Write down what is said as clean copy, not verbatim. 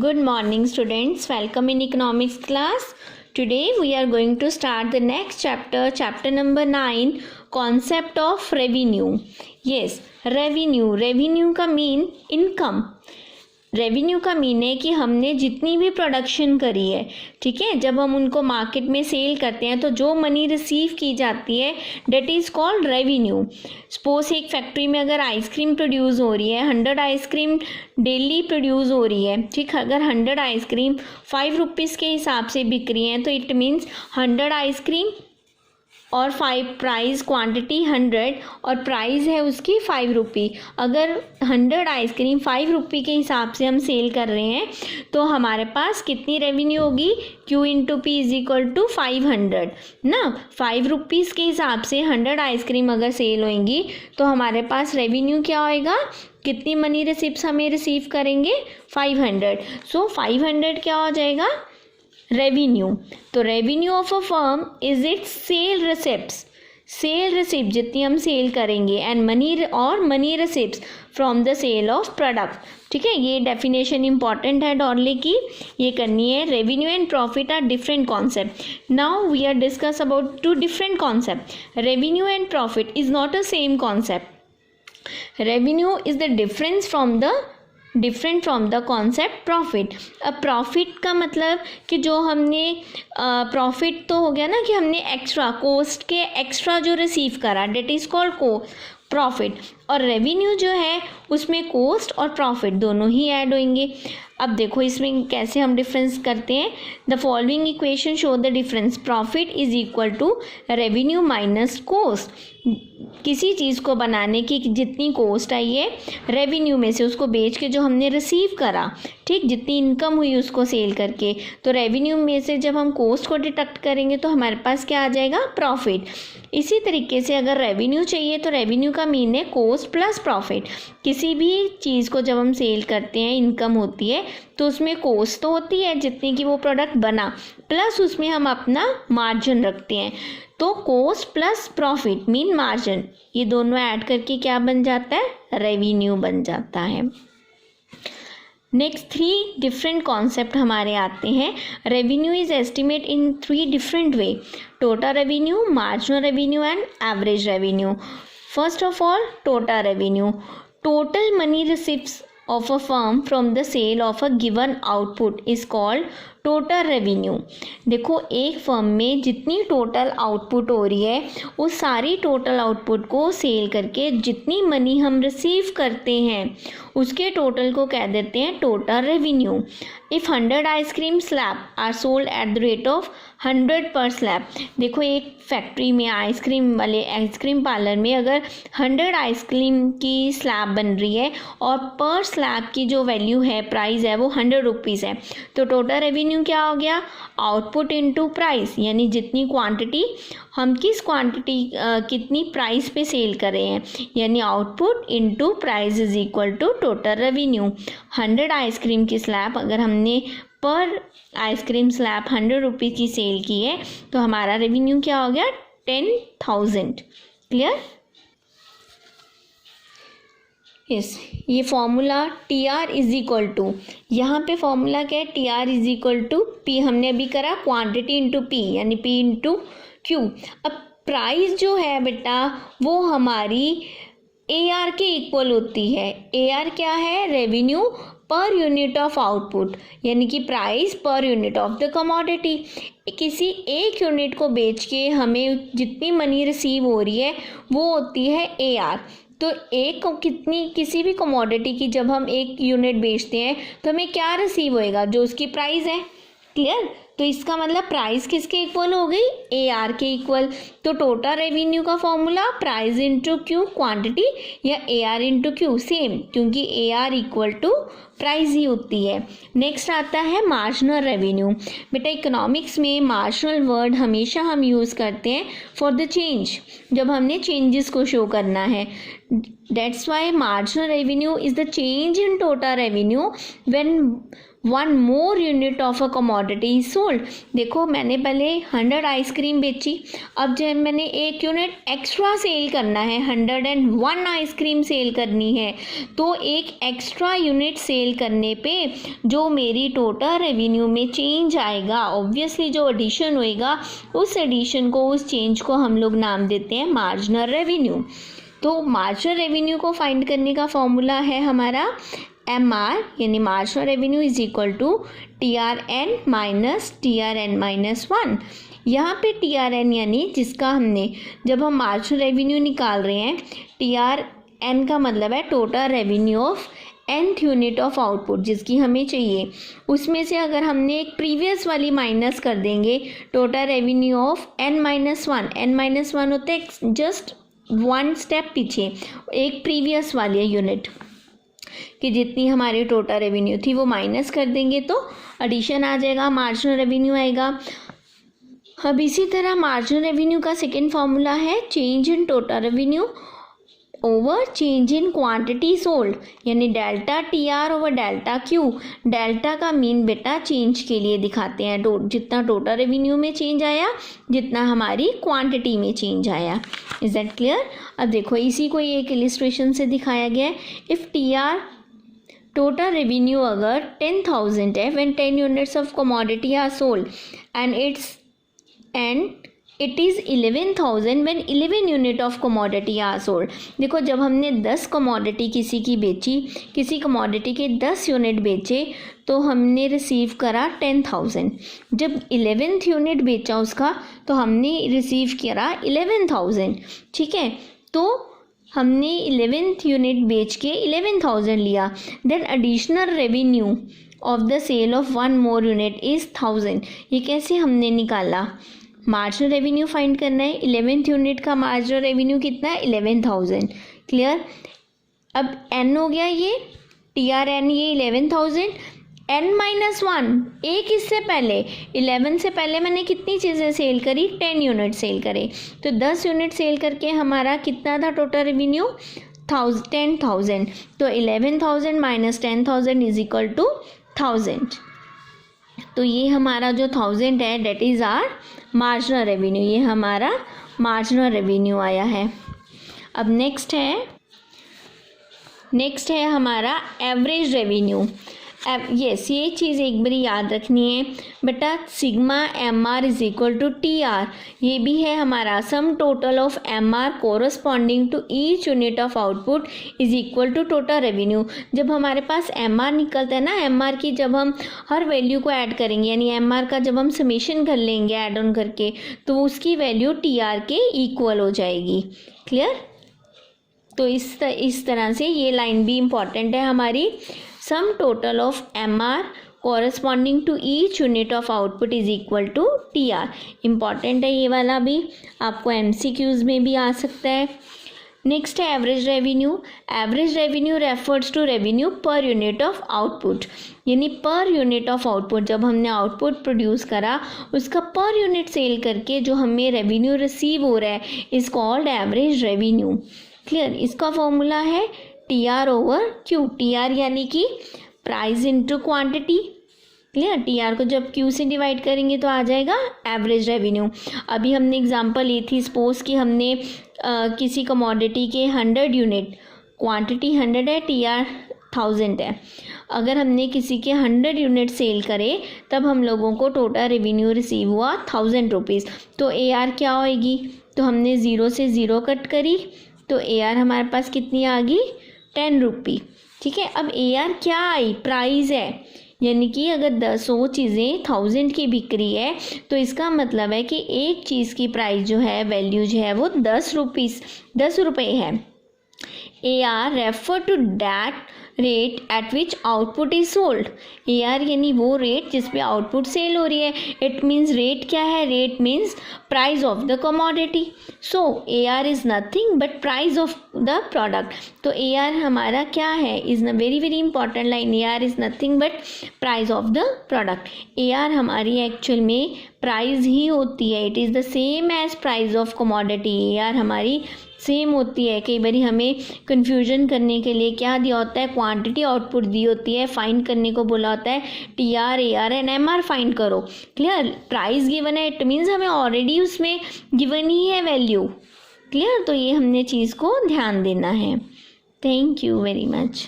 Good morning students, welcome in economics class. Today we are going to start the next chapter, chapter number 9, concept of revenue. Yes, revenue का mean income. Revenue का mean है कि हमने जितनी भी production करी है, ठीक है, जब हम उनको मार्केट में सेल करते हैं तो जो मनी रिसीव की जाती है that is called revenue. Suppose एक फैक्ट्री में अगर आइसक्रीम प्रोड्यूस हो रही है, 100 आइसक्रीम डेली प्रोड्यूस हो रही है, ठीक, अगर 100 आइसक्रीम 5 रुपीज़ के हिसाब से बिक रही हैं तो इट मीन्स 100 आइसक्रीम और 5 प्राइस क्वांटिटी 100 और प्राइस है उसकी 5 रुपी. अगर 100 आइसक्रीम 5 रुपी के हिसाब से हम सेल कर रहे हैं तो हमारे पास कितनी रेवेन्यू होगी? Q into P is equal to 500 ना. 5 रुपीज़ के हिसाब से 100 आइसक्रीम अगर सेल होंगी तो हमारे पास रेवेन्यू क्या होएगा? कितनी मनी रिसिप्ट्स हमें रिसीव करेंगे? 500. सो 500 क्या हो जाएगा? रेवेन्यू. तो revenue of a firm is its sale receipt जितनी हम सेल करेंगे and money receipts from the sale of product. ठीक है, ये डेफिनेशन इंपॉर्टेंट है डॉर्ले की, ये करनी है. Revenue and profit are different concept. Now we are discuss about two different concept. Revenue and profit is not a same concept. Revenue is the different from the concept profit. अब profit का मतलब कि जो हमने profit तो हो गया ना कि हमने एक्स्ट्रा कॉस्ट के एक्स्ट्रा जो रिसीव करा, डेट इज़ कॉल्ड प्रॉफिट. और रेवेन्यू जो है उसमें कॉस्ट और प्रॉफिट दोनों ही ऐड होंगे. अब देखो इसमें कैसे हम डिफरेंस करते हैं. The following equation show the difference. Profit is equal to revenue minus cost. किसी चीज़ को बनाने की जितनी कॉस्ट आई है रेवेन्यू में से, उसको बेच के जो हमने रिसीव करा, ठीक, जितनी इनकम हुई उसको सेल करके, तो रेवेन्यू में से जब हम कॉस्ट को डिडक्ट करेंगे तो हमारे पास क्या आ जाएगा? प्रॉफिट. इसी तरीके से अगर रेवेन्यू चाहिए तो रेवेन्यू का मीन है कॉस्ट प्लस प्रॉफिट. किसी भी चीज़ को जब हम सेल करते हैं, इनकम होती है तो उसमें कॉस्ट तो होती है जितनी कि वो प्रोडक्ट बना, प्लस उसमें हम अपना मार्जिन रखते हैं. तो cost plus profit mean margin, ये दोनों ऐड करके क्या बन जाता है? रेवेन्यू बन जाता है. नेक्स्ट 3 डिफरेंट कॉन्सेप्ट हमारे आते हैं. Revenue is estimate in 3 different way. Total revenue, marginal revenue and average revenue. First of all total revenue. Total money receipts of a firm from the sale of a given output is called total revenue. देखो एक firm में जितनी total output हो रही है उस सारी total output को सेल करके जितनी मनी हम रिसीव करते हैं उसके टोटल को कह देते हैं total revenue. If 100 ice cream slab are sold at the rate of 100 per slab. देखो एक फैक्ट्री में आइसक्रीम पार्लर में अगर 100 आइसक्रीम की स्लैब बन रही है और पर स्लैब की जो वैल्यू है, प्राइस है, वो 100 रुपीज़ है, तो टोटल रेवेन्यू क्या हो गया? आउटपुट इनटू प्राइस, यानी जितनी क्वांटिटी हम कितनी प्राइस पे सेल कर रहे हैं, यानी output into price is equal to total revenue. 100 ice cream की स्लैब अगर हमने पर आइसक्रीम स्लैब 100 रुपये की सेल की है तो हमारा रेवेन्यू क्या हो गया? 10,000. क्लियर? यस, ये formula TR is equal to, यहाँ पे फॉर्मूला क्या है? TR is equal to P. हमने अभी करा क्वांटिटी इंटू P, यानी P इंटू Q. अब प्राइस जो है बेटा वो हमारी AR के इक्वल होती है. AR क्या है? Revenue per unit of output, यानी कि प्राइस पर यूनिट ऑफ द कमोडिटी. किसी एक यूनिट को बेच के हमें जितनी मनी रिसीव हो रही है वो होती है AR. तो किसी भी कमोडिटी की जब हम एक यूनिट बेचते हैं तो हमें क्या रिसीव होएगा? जो उसकी प्राइस है. क्लियर? तो इसका मतलब प्राइस किसके इक्वल हो गई? AR के इक्वल. तो टोटल रेवेन्यू का formula price into Q quantity या AR इंटू Q सेम, क्योंकि AR इक्वल टू प्राइस ही होती है. नेक्स्ट आता है मार्जिनल रेवेन्यू. बेटा इकोनॉमिक्स में मार्जिनल वर्ड हमेशा हम यूज़ करते हैं फॉर द चेंज, जब हमने चेंजेस को शो करना है. That's why marginal revenue is the change in total revenue when 1 more unit of a commodity is sold. देखो मैंने पहले 100 आइसक्रीम बेची, अब जब मैंने 1 यूनिट एक्स्ट्रा सेल करना है, 101 आइसक्रीम सेल करनी है, तो एक एक्स्ट्रा यूनिट सेल सेल करने पे जो मेरी टोटल रेवेन्यू में चेंज आएगा, ऑब्वियसली जो एडिशन होएगा उस एडिशन को, उस चेंज को हम लोग नाम देते हैं मार्जिनल रेवेन्यू। तो मार्जिनल रेवेन्यू को फाइंड करने का फॉर्मूला है हमारा MR यानी marginal revenue is equal to TRN minus TRN minus 1। यहाँ पे TRN यानी जिसका हमने, जब हम मार्जिनल रेवेन्यू निकाल रहे हैं, TRN का मतलब है total revenue of nth unit of output जिसकी हमें चाहिए, उसमें से अगर हमने एक प्रीवियस वाली माइनस कर देंगे, total revenue of n minus 1, n minus 1 होते हैं जस्ट वन स्टेप पीछे, एक प्रीवियस वाली यूनिट कि जितनी हमारी टोटल रेवेन्यू थी वो माइनस कर देंगे तो एडिशन आ जाएगा, मार्जिनल रेवेन्यू आएगा। अब इसी तरह मार्जिनल रेवेन्यू का सेकंड फार्मूला है change in total revenue over change in quantity sold, यानी delta TR over delta Q। Delta का मीन बेटा चेंज के लिए दिखाते हैं, जितना टोटल रेवेन्यू में चेंज आया, जितना हमारी क्वांटिटी में चेंज आया। Is that clear? अब देखो इसी को एक इलिस्ट्रेशन से दिखाया गया है। इफ़ TR टोटल रेवेन्यू अगर 10,000 है, when 10 units of commodity are sold and it is 11,000 when 11 unit of commodity are sold. देखो जब हमने 10 कमोडिटी किसी की बेची, किसी कमोडिटी के 10 यूनिट बेचे तो हमने रिसीव करा 10,000। जब 11th यूनिट बेचा उसका तो हमने रिसीव करा 11,000। ठीक है, तो हमने 11th यूनिट बेच के 11,000 लिया। Then additional revenue of the sale of one more unit is 1,000। ये कैसे हमने निकाला? मार्जिनल रेवेन्यू फाइंड करना है, 11th यूनिट का मार्जिनल रेवेन्यू कितना है? 11,000। क्लियर? अब n हो गया, ये TRN ये 11,000, n माइनस 1 एक इससे पहले 11 से पहले मैंने कितनी चीज़ें सेल करी? 10 यूनिट सेल करे, तो 10 यूनिट सेल करके हमारा कितना था टोटल रेवेन्यू? 10,000। तो 11,000 माइनस 10,000 इज इक्वल टू 1,000। तो ये हमारा जो 1,000 है that is our marginal revenue, ये हमारा मार्जिनल रेवेन्यू आया है। अब नेक्स्ट है हमारा एवरेज रेवेन्यू। यस, ये चीज़ एक बारी याद रखनी है बेटा, sigma MR is equal to TR। ये भी है हमारा sum total of MR corresponding to each unit of output is equal to total revenue. जब हमारे पास MR निकलता है ना, MR की जब हम हर वैल्यू को ऐड करेंगे, यानी MR का जब हम समेशन कर लेंगे ऐड ऑन करके, तो उसकी वैल्यू TR के इक्वल हो जाएगी। क्लियर? तो इस तरह से ये लाइन भी इम्पॉर्टेंट है हमारी। Sum total of MR corresponding to each unit of output is equal to TR। Important है ये वाला भी, आपको MCQs में भी आ सकता है। नेक्स्ट है average revenue. Average revenue refers to revenue per unit of output, यानी पर यूनिट ऑफ आउटपुट, जब हमने आउटपुट प्रोड्यूस करा उसका पर यूनिट सेल करके जो हमें रेवेन्यू रिसीव हो रहा है is called average revenue. Clear? इसका फॉर्मूला है TR ओवर Q। TR यानी कि price into quantity. Clear? TR को जब Q से डिवाइड करेंगे तो आ जाएगा एवरेज रेवेन्यू। अभी हमने एग्जांपल ली थी, सपोज कि हमने किसी कमोडिटी के 100 यूनिट, क्वांटिटी 100 है, TR 1000 है। अगर हमने किसी के 100 यूनिट सेल करे तब हम लोगों को टोटल रेवेन्यू रिसीव हुआ 1,000 रुपीज़। तो AR क्या होएगी? तो हमने 0 से 0 कट करी तो AR हमारे पास कितनी आ गई? 10 रुपी। ठीक है, अब AR क्या आई? प्राइस है, यानी कि अगर 100 चीज़ें 1000 की बिक रही है तो इसका मतलब है कि एक चीज़ की प्राइस जो है, वैल्यू जो है वो 10 रुपये है। AR refer to that rate at which output is sold. AR यानी वो रेट जिस पे आउटपुट सेल हो रही है। इट मीन्स रेट क्या है? Rate means price of the commodity. So AR is nothing but price of the product. तो AR हमारा क्या है? इज़ न very very important line. AR is nothing but price of the product. AR हमारी actual में price ही होती है। It is the same as price of commodity. AR हमारी सेम होती है। कई बार हमें कन्फ्यूजन करने के लिए क्या दिया होता है? क्वांटिटी आउटपुट दी होती है, फाइंड करने को बोला होता है TR AR and MR find करो। क्लियर? प्राइस गिवन है, इट मीन्स हमें ऑलरेडी उसमें गिवन ही है वैल्यू। क्लियर? तो ये हमने चीज़ को ध्यान देना है। Thank you very much.